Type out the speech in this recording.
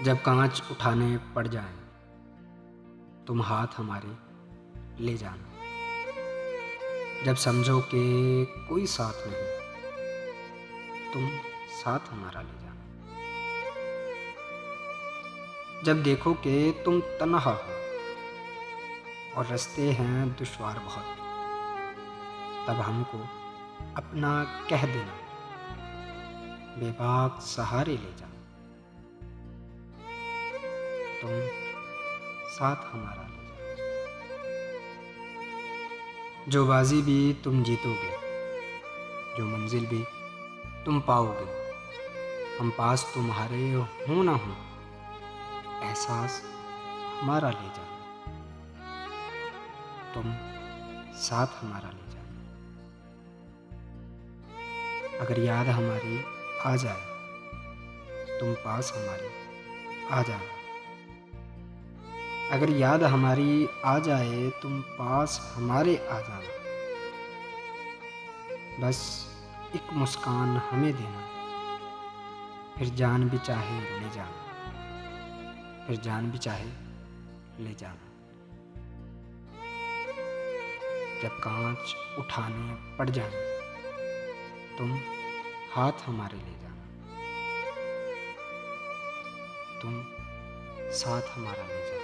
जब कांच उठाने पड़ जाएं, तुम हाथ हमारे ले जाना। जब समझो कि कोई साथ नहीं, तुम साथ हमारा ले जाना। जब देखो कि तुम तन्हा हो और रास्ते हैं दुश्वार बहुत, तब हमको अपना कह देना, बेबाक सहारे ले जाना। तुम साथ हमारा ले जाना। जो बाजी भी तुम जीतोगे, जो मंजिल भी तुम पाओगे, हम पास तुम्हारे हो ना हो, एहसास हमारा ले जाना। तुम साथ हमारा ले जाना। अगर याद हमारी आ जाए, तुम पास हमारे आ जाना। अगर याद हमारी आ जाए, तुम पास हमारे आ जाना। बस एक मुस्कान हमें देना, फिर जान भी चाहे ले जाना, फिर जान भी चाहे ले जाना। जब कांच उठाने पड़ जाए, तुम हाथ हमारे ले जाना। तुम साथ हमारा ले जाना।